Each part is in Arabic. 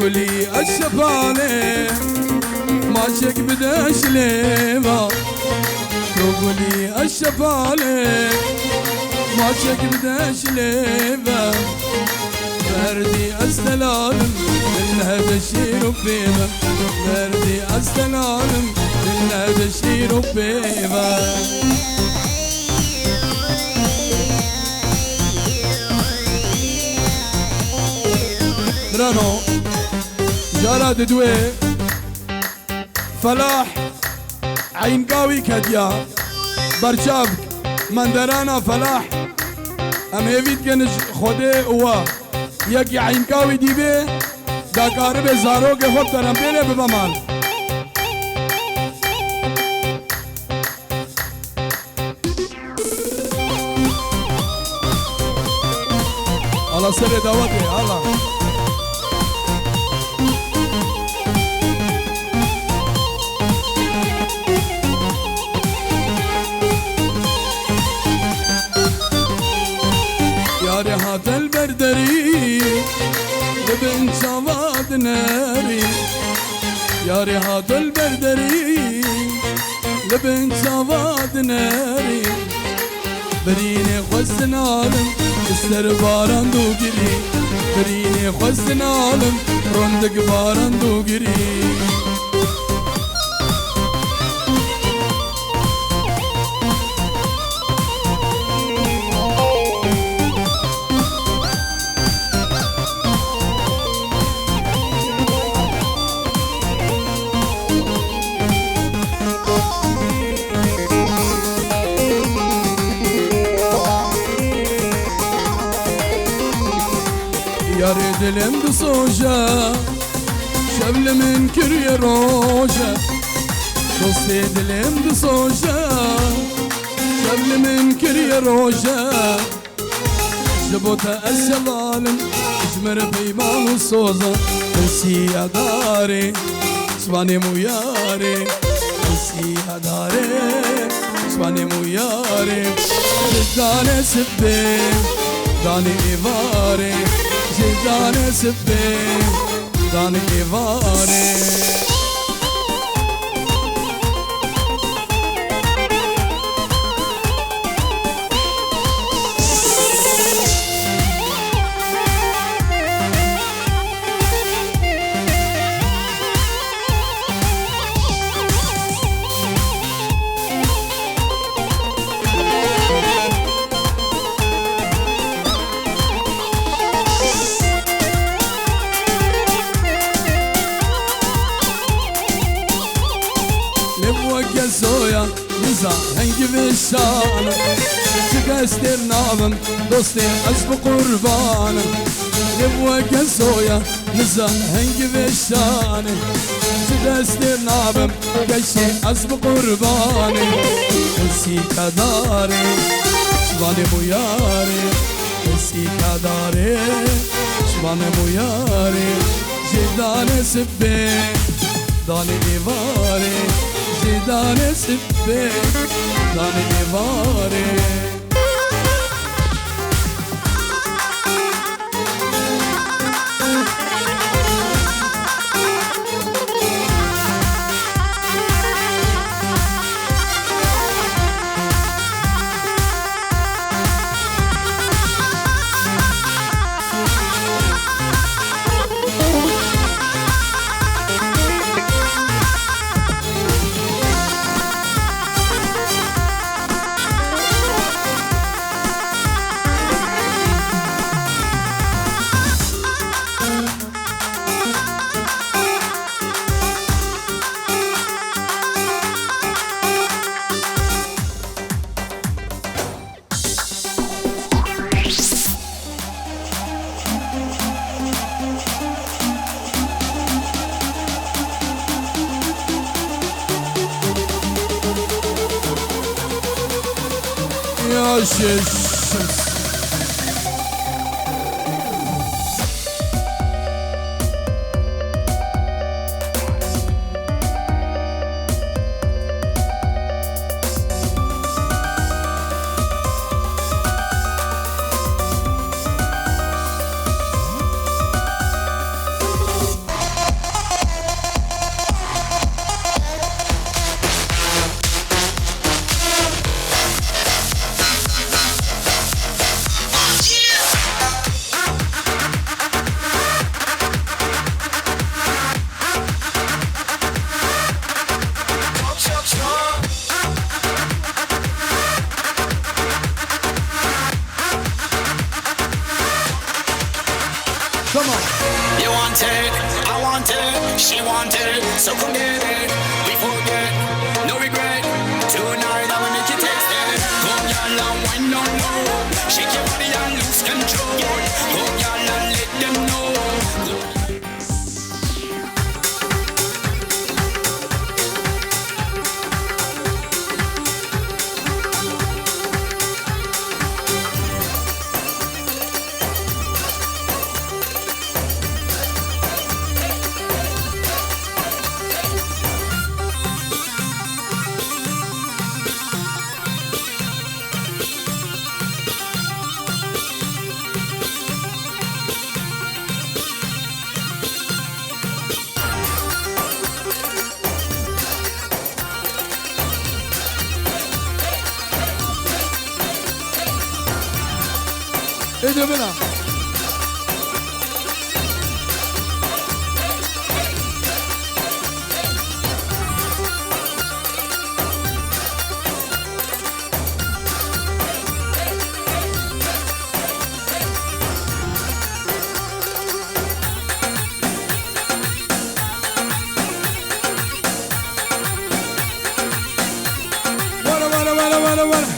تقولي الشفالة ماشيك بدش ليبا، تقولي الشفالة ماشيك بدش ليبا، بردي استلالم للهدى الشير بيبا، بردي استلالم للهدى الشير بيبا. برانو جاراد دوي فلاح عين قاوي كديا برشابك مندرانا فلاح ام هيفيد كنج خودي هو يكي عين قاوي دي بي دا قارب زارو کے خود ترم بينه ببمال الله سر دعوتي الله ريحات البردري لبن شواد ناري، يا ريحات البردري لبن شواد ناري، بريني خزن عالم استر باران دوغري، بريني خزن عالم رندق باران دوغري. ياري دلم بصوجة شبل من كري روجة، دوستي دلم بصوجة شبل من كري روجة، جبوتا السلالم اجمر بيمان وصوزة، انسي يا داري سواني مو ياري، انسي يا داري سواني مو ياري، جداني سبي داني إيفاري، جداني سبي داني إيفاري. زويا نزا هنجي بالشانة تكستر نابم دوستي أسب قربانا، نبوك زويا نزا هنجي بالشانة تكستر نابم كشي أسب قرباني، نسي كداري شباني مياري، نسي كداري شباني مياري، جداني سبي داني إيفاري، جداني سبي داني إيفاري. Yes. Come on. You want it, I want it, she want it, so come get it. We forget, no regret. Tonight I'ma make you taste it. Come y'all and wine down low, shake your body and lose control. Come y'all and let them know. ادعوا بنا.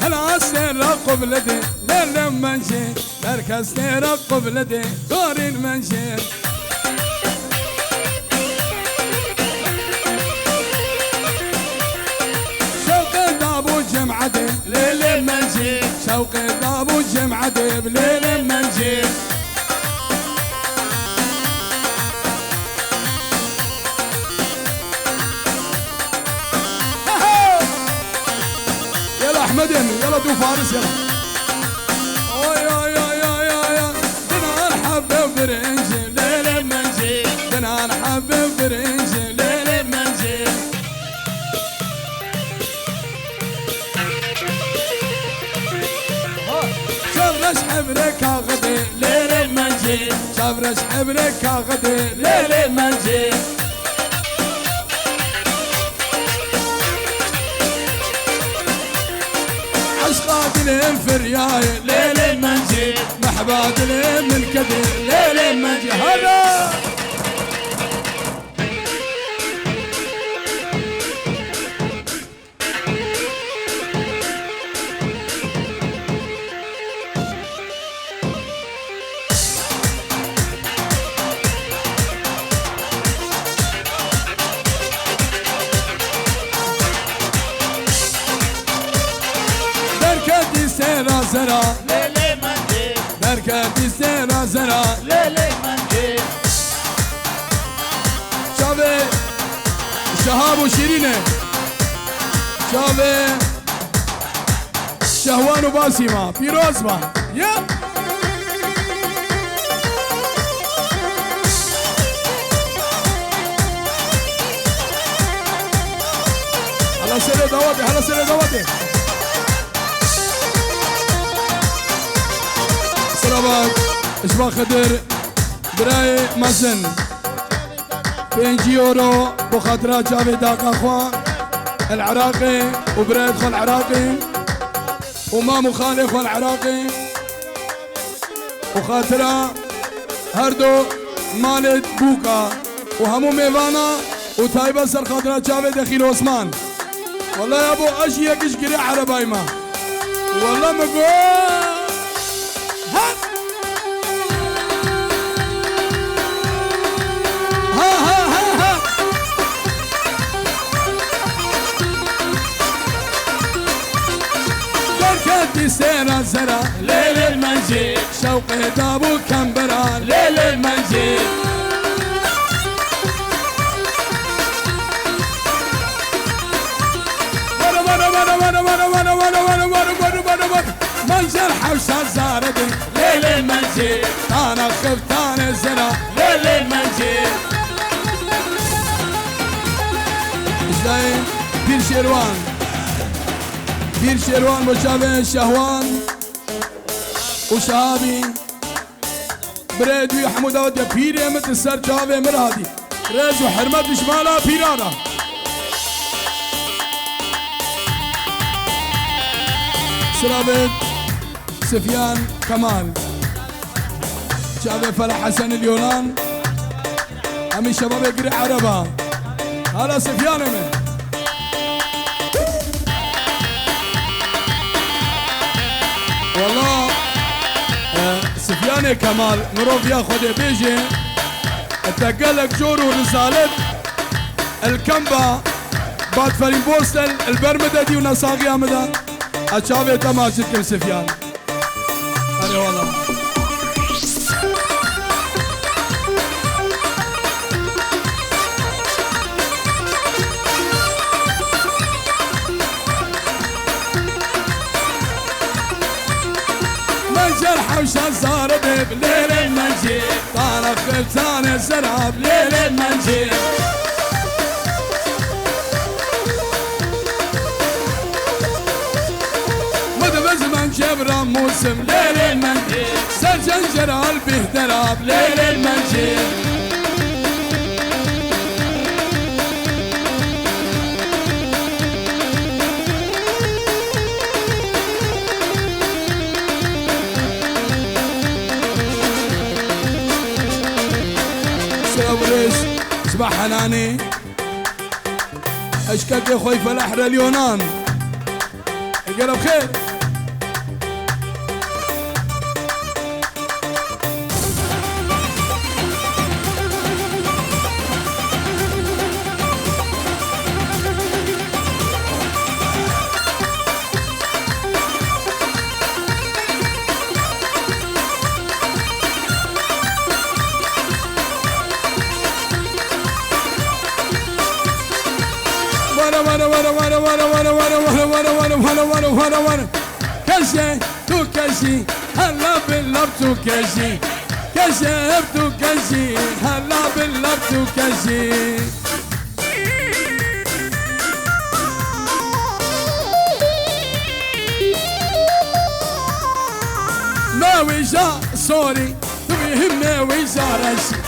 هلا سير بلدي لما نجي مركز سير بلدي دور المنجي شوقي دابو جمعتي ليل منجي شوقي دابو جمعتي بليل منجي احمد يلا دو فارس يلا يا دنا نحبب برنجي ليل منجي دنا نحبب برنجي ليل منجي شبرش حبرك غدي ليل منجي شبرش حبرك غدي ليل منجي عشقاتلهم في الرياي ليل المنجي محباتلهم من كثير ليل المنجي هلا سيرا زرا ليلي منجي بركاتي سيرا زرا ليلي منجي شابي شهاب وشيرينه شابي شهوان وباسمة فيروز با يا هلا سيري دواتي هلا سيري دواتي سلامات اشباه خدر براي مازن 5 يورو بخاطرات جابي داقا اخوان العراقي وبراي ادخل العراقي وما مخالف والعراقي وخاطرة هردو مالت بوكا وهمو ميفانا وتايبا سر خاطرات جابي دخيل عثمان والله يا ابو اشيك ايش قريع عرباي ما والله مقول سيرا زرا ليل المنجي شوقي دابو كمبرا ليل المنجي منجر حوشة زاردي ليل المنجي انا خفتان الزرا ليل المنجي ازاي بير شيروان بير شيروان مشابه شهوان وشهابي بريدوي حمود اود يا بيري مت السر جاوي مرادي رز وحرمت بشمالها بيرانا سرابت سفيان كمال شباب فلاح حسن اليونان همي شباب يقري عربة هلا سفيان من والله سفيان كمال مروف ياخذ بيجي اتقلك جور ورسالة الكمبا بعد فريم بوستل البرمدة دي ونصاغي امدا اتشافي تماجد كم سفيان هلا والله جرح وشزار بليل المنجيل طالع خبزان الزرع بليل المنجيل مدبز من جبرا موسم ليل المنجيل سجن جرال بهدرا بليل المنجيل صباح حناني اشكك يا خوي فلاح اليونان قلب خير كشي تو كشي هلا باللب تو كشي كشي تو كشي هلا باللب تو كشي ناوي جا سوري تبيهم ناوي جا رشي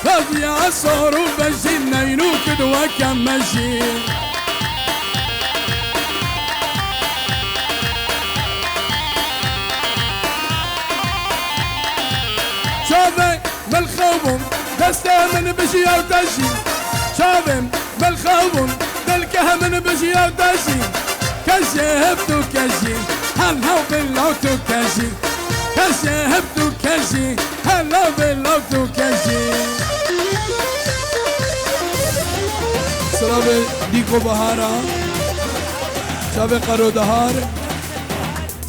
هذي يا صور وبجي نينو كدوا كمشي شافي بالخوبم دسته من بشي او تشي شافي بالخوبم دلكه من بشي او تشي كشي هبتو كشي هلا بالله تو كشي كشي هبتو كشي هلا بالله تو كشي سلام ديكو بهارا شافي قرو دهار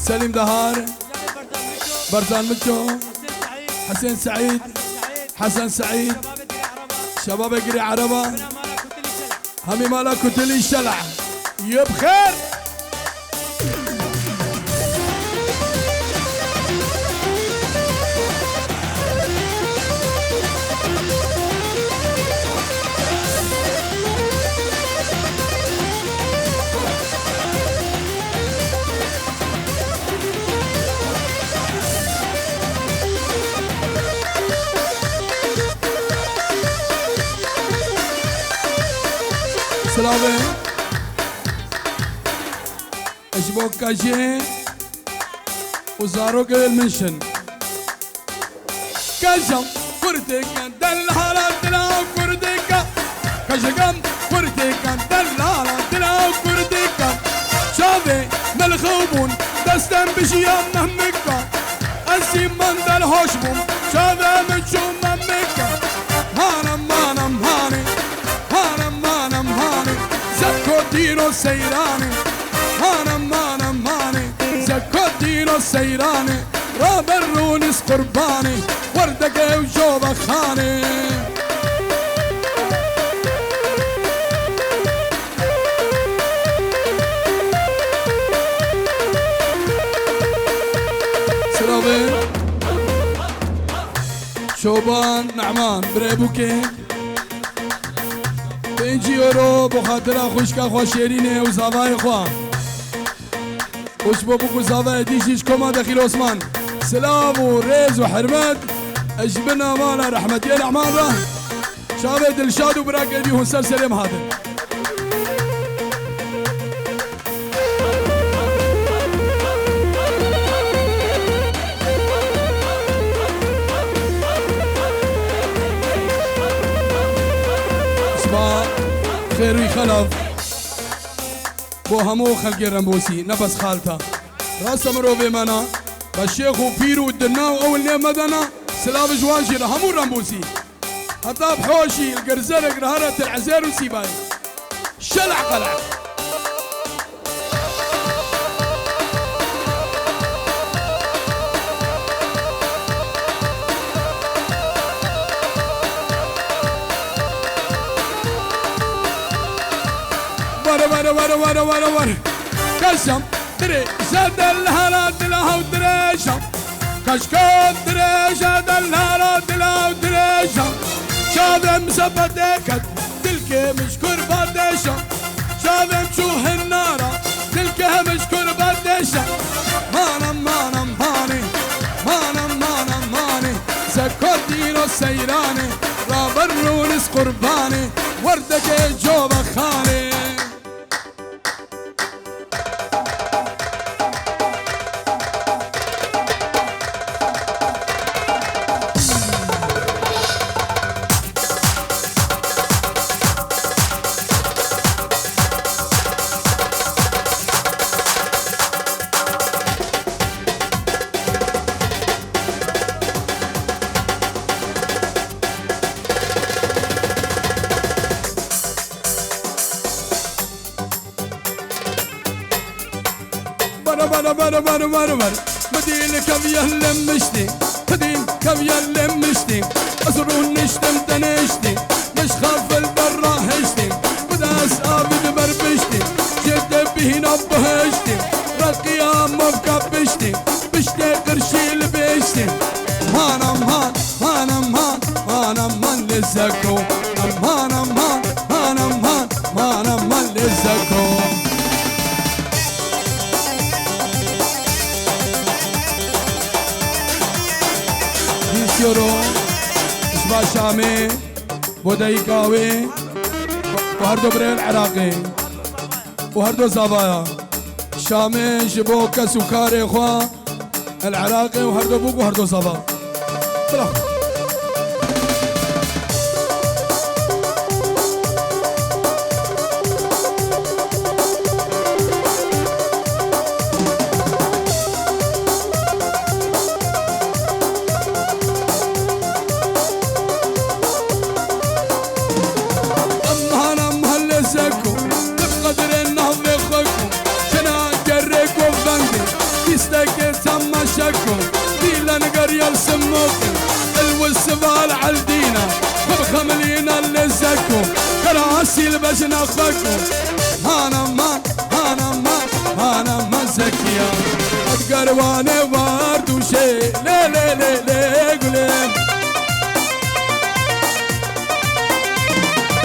سليم دهار برزان متشو حسين سعيد حسن سعيد شباب قري عربة همي مالا كتلي شلع يبخير سلامه اشبوك كاجي وزارو قبل منشن كاجم كردك دلالة دلاو كردك كاجم كردك دلالة دلاو كردك شافي ملخوبون دستن بشيام مهمكا أسيم من دل هوشبون شافي من شو مهمكا هانم مانم هاني هانم مانم هاني زكو ديرو سيراني هانم مانم هاني زكو ديرو سيراني رابر رونس قرباني وردقي وجوبة خاني سلامي شوبان نعمان بريبوكي بيجي يورو بخاطر خوشكا خوشيرينه وزاواي خواه خوش بابوكو زاواي ديشيش كوما دخيل عثمان سلام وريز وحرمت اجبنا مالا رحمتي الاعمال شابه دلشاد وبراك بيهون سلسلم هذا خير ويخلف بو همو خلق رمبوسي نبس خالتا راس مرو بمنا بالشيخ وبيرو ودناو اول نيم مدنا سلاف جوانشي همو رمبوسي حتى بحوشي القرزرق رهرة العزير وسيباي شلع قلع ورا كشم دري شاد الهرات له دريشم كشكول دري شاد الهرات له دريشم شادم سبتك تلك مشكور بدشم شادم شوه النار تلك مشكور بدشم مانم ماني سكوت دينو سيراني رابر رونس قرباني وردك جوب خاني بر مدين كم يلمشتي مدين كم يلمشتي أزرون نشتم تنشتي مش خاف البرا هشتي بداس آبد بربشتي جد به نبهشتي رقيا مبكبشتي بشتي قرشي لبشتي هانم لزكو هانم لزكو يورو اسمع شامي بودايكاوي وهردو برين عراقي وهردو زابايا شامي جبوكا سكاري خوا العراقي وهردو بوك وهردو زابا الوسفال عالدينا وبخملينا اللي زكو كراسي البجنة فكو هانا زكية قرواني وارد وشي لي قولي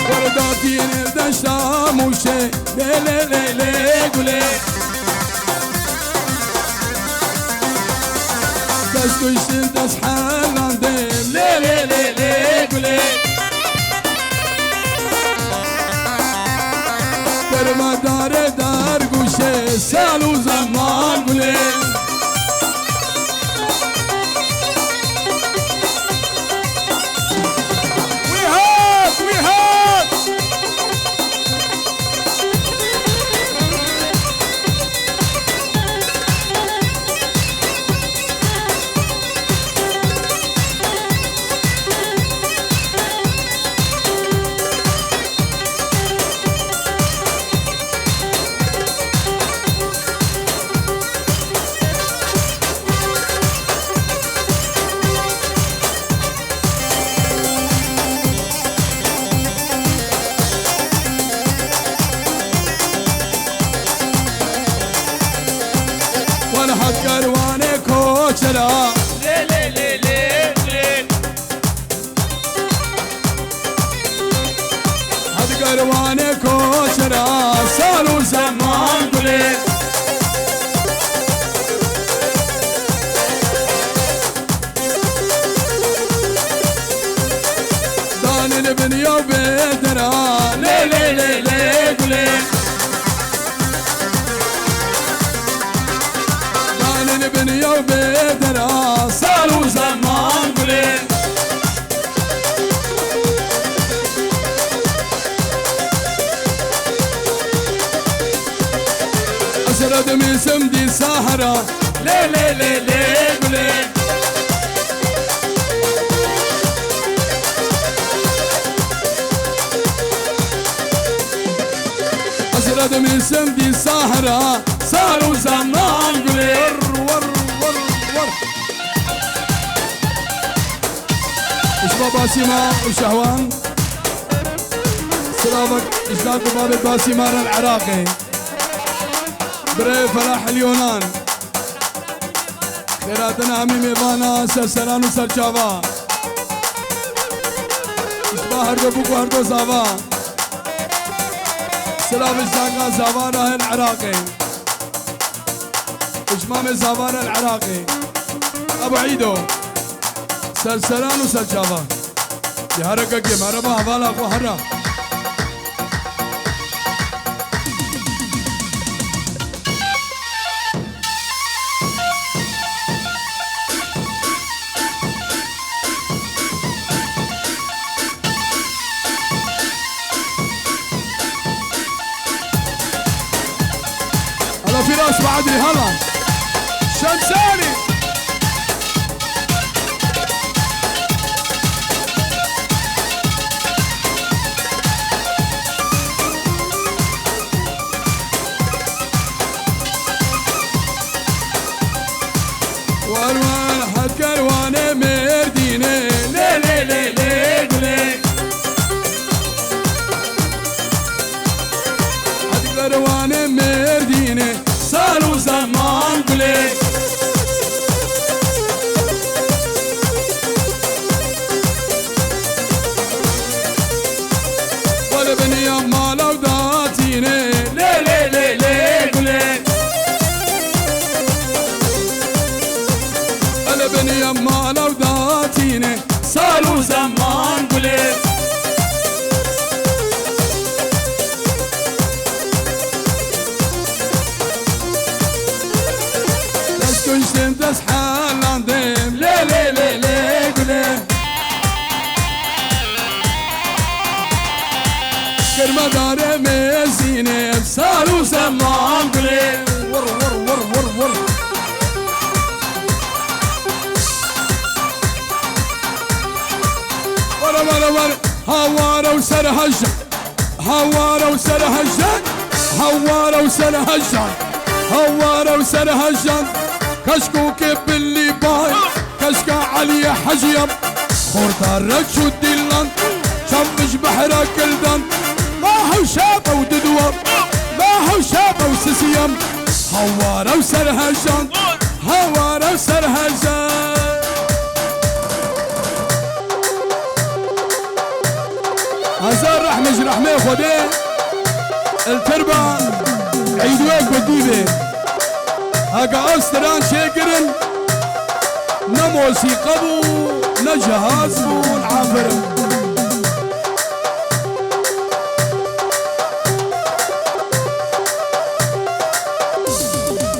ورداتين الدشام وشي لي قولي تشكوش تسحل عندهم لي قولي كرما دار قوشي سالو زمان قولي كرواني كوشلا لي هاد كرواني كوشلا صاروا زمان قولي دان البنية وبيدنا لي قولي البنية وبيدنا صاروا زمان قولي من سمدي سهرة ليه ليه ليه ليه ليه أشرد من سمدي سهرة صاروا زمان قولي ور ور ور إشبا باسمة وشهوان سلامك إشلاك باب باسمان العراقي بري فلاح اليونان خيراتنا همي ميبانا سرسلان وسرچاوا إشبا هردو بوكو هردو زاوا سلام الزاقا زاوانا العراقي إجمام زاوانا العراقي أبو عيدو سرسلان وسرچاوا يهرقا كي مربا حوالا أخو هرق فراس بعدني هلا شمساني والوان حد كروانه مردينه ليه ليه ليه ليه ليه حد كروانه مردينه صاروا زمان قولي ولا بني أما لو داتيني ليه ليه ليه ليه قولي ولا بني أما لو داتيني صاروا زمان قولي كنت تسحل عندهم ليه ليه ليه ليه قولي كرمة دار مزينة صاروا زمان قولي ور ور ور ور ور ورا ورا ورا هوارة وسر هجة هوارة وسر هجة هوارة وسر هجة هوارة وسر هجة كشكوك باللي باي كشكا علي حجيم خورتارك شو الدلان شمش بحرك الدم ما هو شابه وددوم ما هو شابه وسسيم هوارة وسرهجان هوارة وسرهجان هزار رحمة رحمة خدي التربة عيدوك وديبه هاقا أستران شاكرن نموسيقى بو نجهاز بو العافر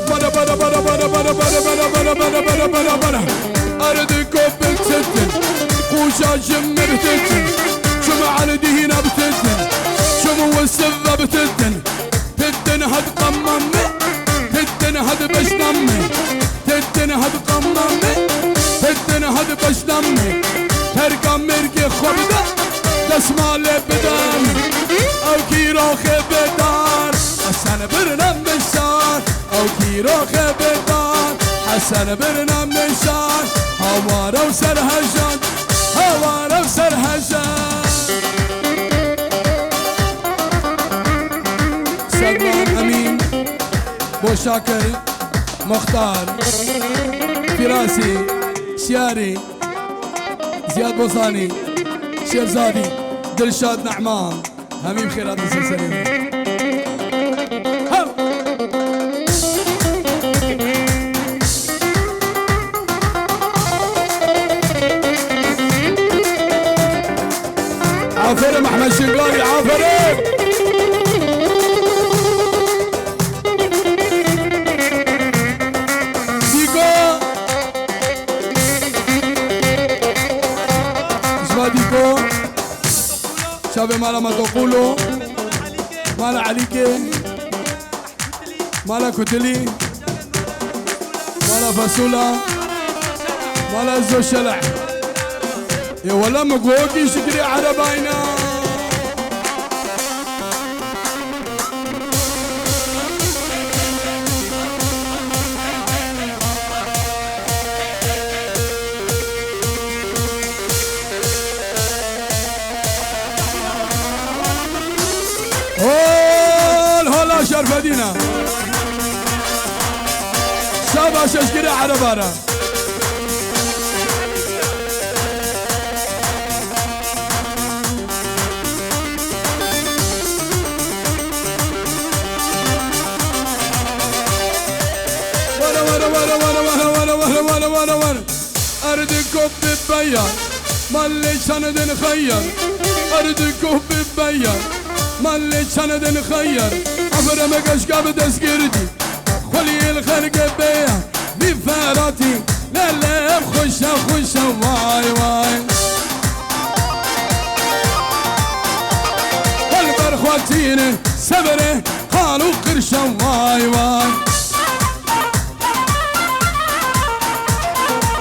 بدا بدا بدا بدا بدا بدا بدا بدا بدا بدا بدا أردكو بكتتن قوشا جمر تتن شمع على دهينا بتتن شمو السفة بتتن تتن هاد قممي تتن هاد بش دمي تتن هاد قممي تتن هاد بش دمي ترقم مرقي خبده دسمالي بدم او كيروخي بدار حسن برنم بشار او كيروخي بدار حسن برنم بشار هوارو سرهجان هوارو سرهجان سلمان امين بوشاكر مختار فراسي شياري زياد بوصاني شيرزادي دلشاد نعمان هميم خيرات السلسلة عافرم احمد شنقاري عافرم ديكو شابي مالا ما تقولوا مالا عليك مالا كتلي مالا فاصولا مالا زو شلع يا ولا مقوقي شكري عرباينا هلا شرف دينا سابا ششكري عربارا ورا أردكم ببيان مالي سند نخير أردكم ببيان مالي سند نخير عبر مقاش قاب دسكردي خلي الخلق بيان بفاراتي لا لا خشة خشة واي واي والبرخواتين سبره قالوا قرشة واي واي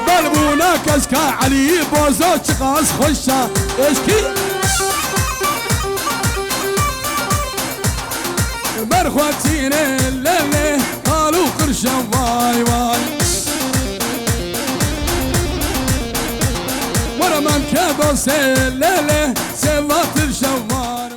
قلبونا كسكا علي بوزو تقاس خشة اشكي برخواتين الليلة قالوا قرشة واي واي ورا من كابوس الليلة سوات الشوار